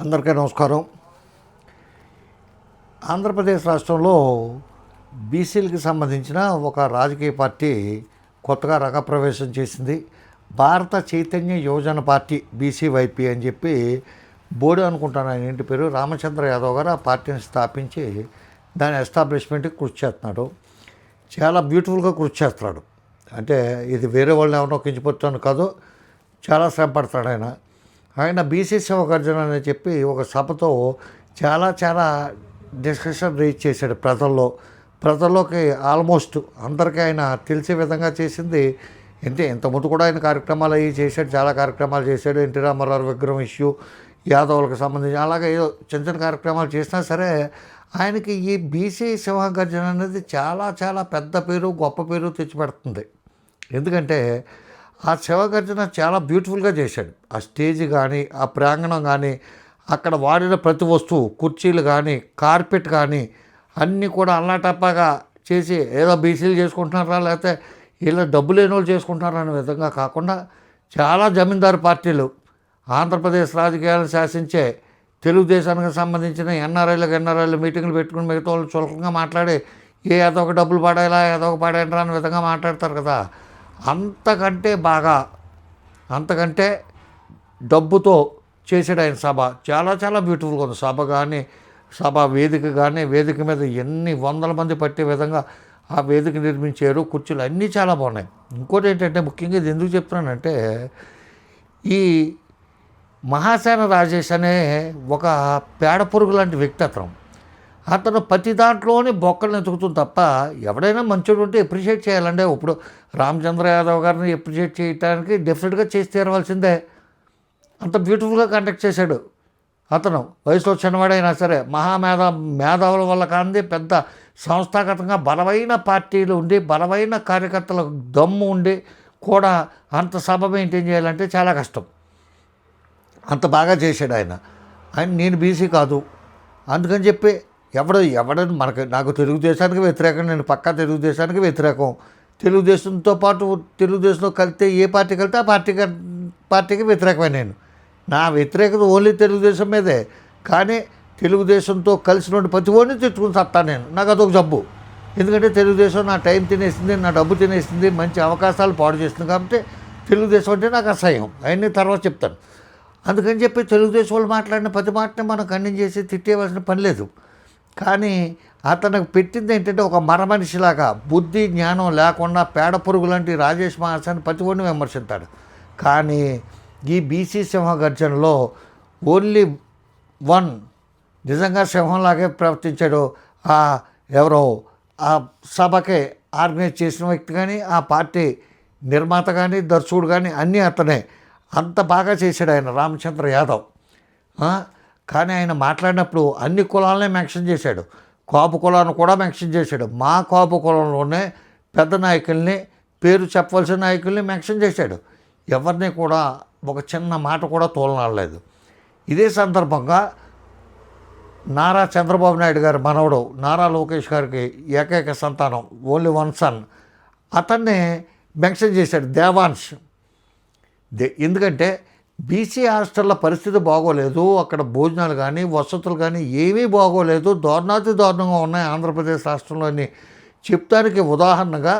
అందరికీ నమస్కారం. ఆంధ్రప్రదేశ్ రాష్ట్రంలో బీసీలకు సంబంధించిన ఒక రాజకీయ పార్టీ కొత్తగా రంగప్రవేశం చేసింది. భారత చైతన్య యువజన పార్టీ బీసీవైపీ అని చెప్పి బోర్డు అనుకుంటాను ఆయన ఇంటి పేరు. రామచంద్ర యాదవ్ గారు ఆ పార్టీని స్థాపించి దాని ఎస్టాబ్లిష్మెంట్కి కృషి చేస్తున్నాడు. చాలా బ్యూటిఫుల్గా కృషి చేస్తున్నాడు. అంటే ఇది వేరే వాళ్ళని ఎవరినో కించిపోతాను కాదు, చాలా శ్రమ పడతాడు ఆయన బీసీ శివగర్జన అని చెప్పి ఒక సభతో చాలా డిస్కషన్ రీచ్ చేశాడు ప్రజల్లోకి ఆల్మోస్ట్ అందరికీ ఆయన తెలిసే విధంగా చేసింది. ఇంతకుముందు కూడా ఆయన కార్యక్రమాలు అవి చేశాడు, చాలా కార్యక్రమాలు చేశాడు. ఎన్టీ రామారావు విగ్రహం ఇష్యూ, యాదవులకు సంబంధించి అలాగే ఏదో చిన్న కార్యక్రమాలు చేసినా సరే ఆయనకి ఈ బీసీ సింహగర్జన అనేది చాలా పెద్ద పేరు, గొప్ప పేరు తెచ్చిపెడుతుంది. ఎందుకంటే ఆ శివగర్జన చాలా బ్యూటిఫుల్గా చేశాడు. ఆ స్టేజ్ కానీ, ఆ ప్రాంగణం కానీ, అక్కడ వాడిన ప్రతి వస్తువు, కుర్చీలు కానీ, కార్పెట్ కానీ అన్నీ కూడా అల్లాటప్పగా చేసి ఏదో బీసీలు చేసుకుంటున్నారా లేకపోతే ఇలా డబ్బు లేని వాళ్ళు చేసుకుంటున్నారా అనే విధంగా కాకుండా చాలా జమీందారు పార్టీలు ఆంధ్రప్రదేశ్ రాజకీయాలను శాసించే తెలుగుదేశానికి సంబంధించిన ఎన్ఆర్ఐలు మీటింగ్లు పెట్టుకుని మిగతా వాళ్ళు చులకంగా మాట్లాడి ఏదో ఒక డబ్బులు పడేలా ఏదో ఒక పడేంట్రా అనే విధంగా మాట్లాడతారు కదా. అంతకంటే డబ్బుతో చేసాడు ఆయన సభ. చాలా బ్యూటిఫుల్గా ఉంది సభ కానీ, సభ వేదిక కానీ. వేదిక మీద ఎన్ని వందల మంది పట్టే విధంగా ఆ వేదిక నిర్మించారు. కుర్చీలు అన్నీ చాలా బాగున్నాయి. ఇంకోటి ఏంటంటే ముఖ్యంగా ఇది ఎందుకు చెప్తున్నానంటే, ఈ మహాసేన రాజేష్ అనే ఒక పేడ పురుగు లాంటి వ్యక్తి అతను ప్రతి దాంట్లోనే బొక్కలను ఎతుకుతుంది తప్ప ఎవడైనా మంచోడు ఉంటే ఎప్రిషియేట్ చేయాలంటే ఇప్పుడు రామచంద్ర యాదవ్ గారిని ఎప్రిషియేట్ చేయడానికి డెఫినెట్గా చేసి తీరవలసిందే. అంత బ్యూటిఫుల్గా కండక్ట్ చేశాడు అతను. వయసులో చిన్నవాడైనా సరే మేధావుల వల్ల కాంది పెద్ద సంస్థాగతంగా బలమైన పార్టీలు ఉండి, బలమైన కార్యకర్తల దమ్ము ఉండి కూడా అంత సభ మెయింటైన్ చేయాలంటే చాలా కష్టం. అంత బాగా చేశాడు ఆయన. నేను బీసీ కాదు అందుకని చెప్పి ఎవడని నాకు తెలుగుదేశానికి వ్యతిరేకం. నేను పక్కా తెలుగుదేశానికి వ్యతిరేకం. తెలుగుదేశంతో పాటు తెలుగుదేశంలో కలిస్తే ఏ పార్టీకి వెళ్తే ఆ పార్టీకి వ్యతిరేకమే. నా వ్యతిరేకత ఓన్లీ తెలుగుదేశం మీదే. కానీ తెలుగుదేశంతో కలిసిన ప్రతి ఓడిని తెచ్చుకుని సత్తా నాకు అదొక జబ్బు. ఎందుకంటే తెలుగుదేశం నా టైం తినేసింది, నా డబ్బు తినేసింది, మంచి అవకాశాలు పాడు చేస్తుంది. కాబట్టి తెలుగుదేశం అంటే నాకు అసహ్యం. అవన్నీ తర్వాత చెప్తాను. అందుకని చెప్పి తెలుగుదేశం వాళ్ళు మాట్లాడిన ప్రతి మాటని మనం ఖండం చేసి తిట్టేయవలసిన పని లేదు. కానీ అతనికి పెట్టింది ఏంటంటే ఒక మరమనిషిలాగా బుద్ధి జ్ఞానం లేకుండా పేడ పురుగు లాంటి రాజేష్ మహాసాన్ని ప్రతి ఒడిని విమర్శించాడు. కానీ ఈ బీసీ సింహగర్జనలో ఓన్లీ వన్ నిజంగా సింహంలాగే ప్రవర్తించాడు. ఎవరో ఆ సభకి ఆర్గనైజ్ చేసిన వ్యక్తి కానీ, ఆ పార్టీ నిర్మాత కానీ, దర్శకుడు కానీ అన్నీ అతనే. అంత బాగా చేశాడు ఆయన రామచంద్ర యాదవ్. కానీ ఆయన మాట్లాడినప్పుడు అన్ని కులాలనే మెన్షన్ చేశాడు. కాపు కులాన్ని కూడా మెన్షన్ చేశాడు. మా కాపు కులంలోనే పెద్ద నాయకుల్ని, పేరు చెప్పవలసిన నాయకుల్ని మెన్షన్ చేశాడు. ఎవరిని కూడా ఒక చిన్న మాట కూడా తోలనాడలేదు. ఇదే సందర్భంగా నారా చంద్రబాబు నాయుడు గారి మనవడు నారా లోకేష్ గారికి ఏకైక సంతానం, ఓన్లీ వన్ సన్, అతన్ని మెన్షన్ చేశాడు దేవాంశ్. ఎందుకంటే బీసీ హాస్టళ్ళ పరిస్థితి బాగోలేదు. అక్కడ భోజనాలు కానీ, వసతులు కానీ ఏమీ బాగోలేదు. దారుణంగా ఉన్నాయి ఆంధ్రప్రదేశ్ రాష్ట్రంలోని చెప్తానికి ఉదాహరణగా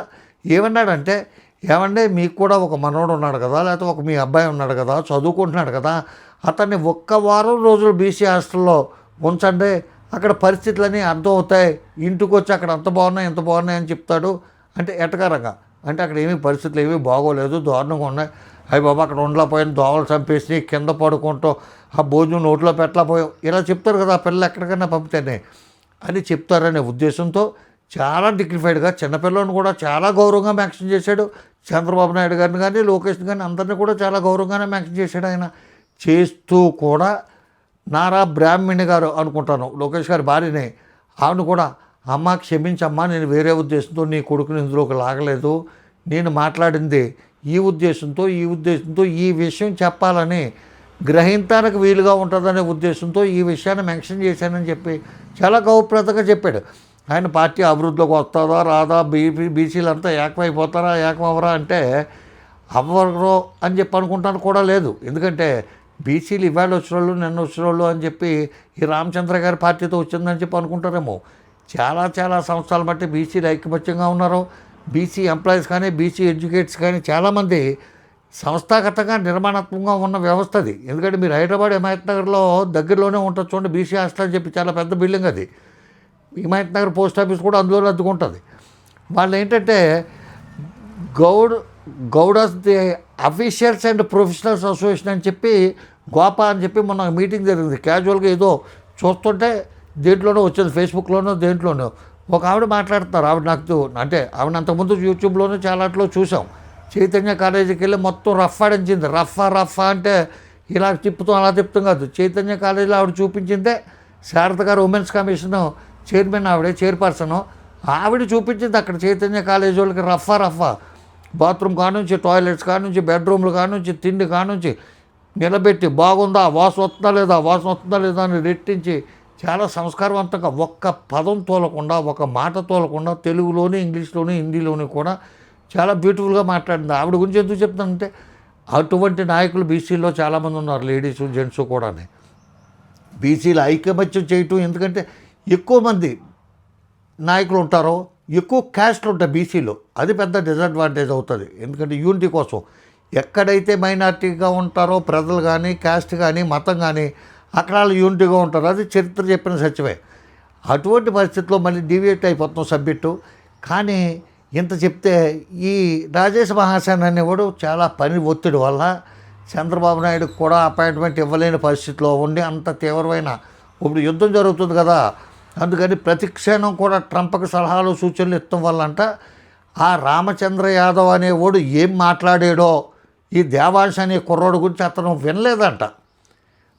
ఏమన్నాడంటే, ఏమంటే మీకు కూడా ఒక మనవడు ఉన్నాడు కదా, లేకపోతే మీ అబ్బాయి ఉన్నాడు కదా, చదువుకుంటున్నాడు కదా, అతన్ని ఒక్క వారం రోజులు బీసీ హాస్టల్లో ఉంచండి, అక్కడ పరిస్థితులన్నీ అర్థమవుతాయి. ఇంటికి వచ్చి అక్కడ అంత బాగున్నాయి ఇంత బాగున్నాయి అని చెప్తాడు. అంటే ఎటకారంగా, అంటే అక్కడ ఏమీ పరిస్థితులు ఏమీ బాగోలేదు, దారుణంగా ఉన్నాయి. అయ్యి బాబా అక్కడ ఉండలేకపోయాను, దోవలు చంపేసి కింద పడుకుంటూ ఆ భోజనం నోట్లో పెట్టలేకపోయాం, ఇలా చెప్తారు కదా ఆ పిల్లలు ఎక్కడికైనా పంపితేనే అని చెప్తారనే ఉద్దేశంతో చాలా డిగ్నిఫైడ్గా చిన్నపిల్లలను కూడా చాలా గౌరవంగా మెన్షన్ చేశాడు. చంద్రబాబు నాయుడు గారిని కానీ, లోకేష్ని కానీ అందరినీ కూడా చాలా గౌరవంగానే మెన్షన్ చేశాడు. ఆయన చేస్తూ కూడా నారా బ్రాహ్మణి గారు అనుకుంటాను, లోకేష్ గారి భార్యనే, ఆమెను కూడా అమ్మ క్షమించమ్మా, నేను వేరే ఉద్దేశంతో నీ కొడుకుని ఇందులోకి లాగలేదు, నేను మాట్లాడింది ఈ ఉద్దేశంతో ఈ విషయం చెప్పాలని గ్రహించడానికి వీలుగా ఉంటుందనే ఉద్దేశంతో ఈ విషయాన్ని మెన్షన్ చేశానని చెప్పి చాలా గౌరవప్రదంగా చెప్పాడు. ఆయన పార్టీ అభివృద్ధిలోకి వస్తుందా రాదా, బీసీలంతా ఏకమైపోతారా ఏకమవరా అంటే అవ్వరు అని చెప్పి అనుకుంటాను కూడా లేదు. ఎందుకంటే బీసీలు ఇవాళ వచ్చిన వాళ్ళు నిన్న వచ్చిన వాళ్ళు అని చెప్పి ఈ రామచంద్ర గారి పార్టీతో వచ్చిందని చెప్పి అనుకుంటారేమో. చాలా చాలా సంవత్సరాలు బట్టి బీసీలు ఐకమత్యంగా ఉన్నారు. బీసీ ఎంప్లాయీస్ కానీ బీసీ ఎడ్యుకేట్స్ కానీ చాలామంది సంస్థాగతంగా నిర్మాణాత్మకంగా ఉన్న వ్యవస్థ అది. ఎందుకంటే మీరు హైదరాబాద్ హిమాయత్ నగర్లో దగ్గరలోనే ఉంటుంది చూడండి బీసీ హాస్టల్ అని చెప్పి, చాలా పెద్ద బిల్డింగ్ అది. హిమాయత్ నగర్ పోస్ట్ ఆఫీస్ కూడా అందులోనే అద్దుకుంటుంది. వాళ్ళు ఏంటంటే Gouds the officials and professionals association అని చెప్పి గోపా అని చెప్పి మొన్న మీటింగ్ జరిగింది. క్యాజువల్గా ఏదో చూస్తుంటే దేంట్లోనో వచ్చింది, ఫేస్బుక్లోనో దేంట్లోనో ఒక ఆవిడ మాట్లాడుతున్నారు. ఆవిడ నాకు అంటే ఆవిడ అంతకుముందు యూట్యూబ్లోనూ చాలాట్లో చూసాం. చైతన్య కాలేజీకి వెళ్ళి మొత్తం రఫాడించింది. రఫా అంటే ఇలా తిప్పుతాం అలా తిప్పుతాం కాదు. చైతన్య కాలేజీలో ఆవిడ చూపించిందే శారద గారు ఉమెన్స్ కమిషన్ చైర్మన్, ఆవిడే చైర్పర్సను, ఆవిడ చూపించింది అక్కడ చైతన్య కాలేజీ వాళ్ళకి రఫా బాత్రూమ్ కానుంచి, టాయిలెట్స్ కానుంచి, బెడ్రూమ్లు కానుంచి, తిండి కానుంచి నిలబెట్టి బాగుందా, వాసన వస్తుందా లేదా అని రెట్టించి చాలా సంస్కారవంతంగా ఒక్క పదం తోలకుండా, ఒక మాట తోలకుండా తెలుగులోని, ఇంగ్లీష్లోని, హిందీలోని కూడా చాలా బ్యూటిఫుల్గా మాట్లాడింది. ఆవిడ గురించి ఎందుకు చెప్తానంటే అటువంటి నాయకులు బీసీలో చాలామంది ఉన్నారు, లేడీసు జెంట్స్ కూడా. బీసీలు ఐకమత్యం చేయటం, ఎందుకంటే ఎక్కువ మంది నాయకులు ఉంటారో ఎక్కువ క్యాస్ట్లు ఉంటాయి బీసీలో, అది పెద్ద డిసడ్వాంటేజ్ అవుతుంది. ఎందుకంటే యూనిటీ కోసం ఎక్కడైతే మైనార్టీగా ఉంటారో ప్రజలు కానీ, క్యాస్ట్ కానీ, మతం కానీ, అక్కడ వాళ్ళు యూనిటీగా ఉంటారు. అది చరిత్ర చెప్పిన సత్యమే. అటువంటి పరిస్థితుల్లో మళ్ళీ డివియేట్ అయిపోతాం సబ్జెక్టు. కానీ ఇంత చెప్తే ఈ రాజేష్ మహాసేన్ అనేవాడు చాలా పని ఒత్తిడి వల్ల చంద్రబాబు నాయుడుకి కూడా అపాయింట్మెంట్ ఇవ్వలేని పరిస్థితిలో ఉండి, అంత తీవ్రమైన ఇప్పుడు యుద్ధం జరుగుతుంది కదా, అందుకని ప్రతి క్షణం కూడా ట్రంప్కి సలహాలు సూచనలు ఇవ్వడం వల్ల అంట ఆ రామచంద్ర యాదవ్ అనేవాడు ఏం మాట్లాడాడో ఈ దేవాంశ్ అనే కుర్రోడు గురించి అతను వినలేదంట.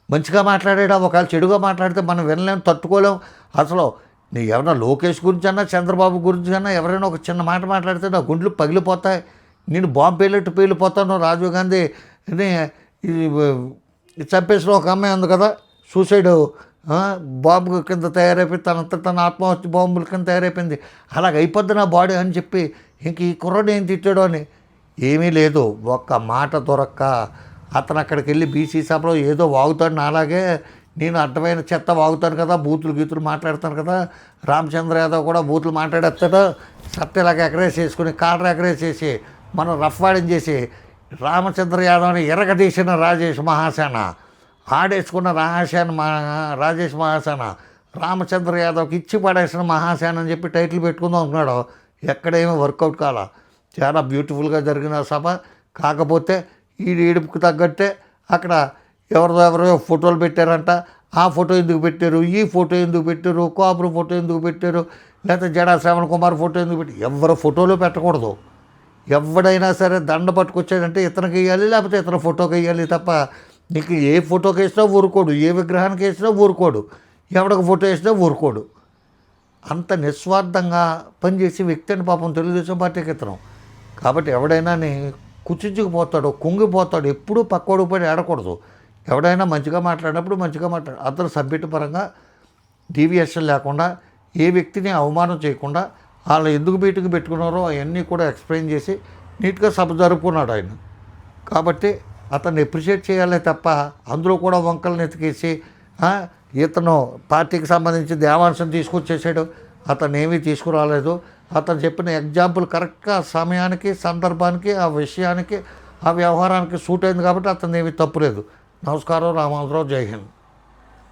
మంచిగా మాట్లాడాడా, ఒకవేళ చెడుగా మాట్లాడితే మనం వినలేం, తట్టుకోలేం. అసలు నీ ఎవరైనా లోకేష్ గురించి అన్నా, చంద్రబాబు గురించి అన్నా ఎవరైనా ఒక చిన్న మాట మాట్లాడితే నా గుండెలు పగిలిపోతాయి, నేను బాంబు పేలిపోతాను. రాజీవ్ గాంధీ చంపేసిన ఒక అమ్మాయి ఉంది కదా, సూసైడ్ బాంబు కింద తయారైపోయి తన ఆత్మహత్య బాంబుల కింద తయారైపోయింది, అలాగ అయిపోద్ది నా బాడీ అని చెప్పి ఇంక ఈ కుర్రోడు ఏం తిట్టాడో అని. ఏమీ లేదు, ఒక్క మాట దొరక్క అతను అక్కడికి వెళ్ళి బీసీ సభలో ఏదో వాగుతాడు. నాలాగే నేను అడ్డమైన చెత్త వాగుతాను కదా, బూతులు మాట్లాడతాను కదా, రామచంద్ర యాదవ్ కూడా బూతులు మాట్లాడేస్తాడు. సత్యలాగా ఎగరేసేసుకుని కాలర్ ఎగరేసేసి మనం రఫ్వాడింగ్ చేసి రామచంద్ర యాదవ్ని ఎరగదీసిన రాజేష్ మహాసేన, ఆడేసుకున్న రాజేష్ మహాసేన రామచంద్ర యాదవ్కి ఇచ్చి పడేసిన మహాసేన అని చెప్పి టైటిల్ పెట్టుకుందాం అనుకున్నాడు. ఎక్కడేమీ వర్కౌట్ కాలా. చాలా బ్యూటిఫుల్గా జరిగిన సభ. కాకపోతే ఈ ఏడుపుకు తగ్గట్టే అక్కడ ఎవరో ఫోటోలు పెట్టారంట. ఆ ఫోటో ఎందుకు పెట్టారు, ఈ ఫోటో ఎందుకు పెట్టారు, కాపురు ఫోటో ఎందుకు పెట్టారు, లేకపోతే జడా శ్రవణ్ కుమార్ ఫోటో ఎందుకు పెట్టారు. ఎవరు ఫోటోలు పెట్టకూడదు. ఎవడైనా సరే దండ పట్టుకొచ్చాడంటే ఇతనికి వేయాలి, లేకపోతే ఇతను ఫోటోకి వేయాలి తప్ప నీకు ఏ ఫోటోకి వేసినా ఊరుకోడు, ఏ విగ్రహానికి వేసినా ఊరుకోడు, ఎవడికి ఫోటో వేసినా ఊరుకోడు. అంత నిస్వార్థంగా పనిచేసే వ్యక్తి అని పాపం తెలుగుదేశం పార్టీకి ఇతను. కాబట్టి ఎవడైనా కుచించుకుపోతాడు, కుంగిపోతాడు, ఎప్పుడూ పక్కోడు పడి ఆడకూడదు. ఎవడైనా మంచిగా మాట్లాడినప్పుడు మంచిగా అతను సబ్జెక్టు పరంగా డీవియేషన్ లేకుండా, ఏ వ్యక్తిని అవమానం చేయకుండా, వాళ్ళు ఎందుకు మీటింగ్ పెట్టుకున్నారో అవన్నీ కూడా ఎక్స్ప్లెయిన్ చేసి నీట్గా సభ జరుపుకున్నాడు ఆయన. కాబట్టి అతన్ని ఎప్రిషియేట్ చేయాలే తప్ప అందులో కూడా వంకలను ఎతికేసి ఇతను పార్టీకి సంబంధించి దేవాంశం తీసుకొచ్చేసాడు, అతను ఏమీ తీసుకురాలేదు. అతను చెప్పిన ఎగ్జాంపుల్ కరెక్ట్గా సమయానికి, సందర్భానికి, ఆ విషయానికి, ఆ వ్యవహారానికి సూట్ అయింది కాబట్టి అతను ఏమీ తప్పులేదు. నమస్కారం. రామారావు. జై హింద్.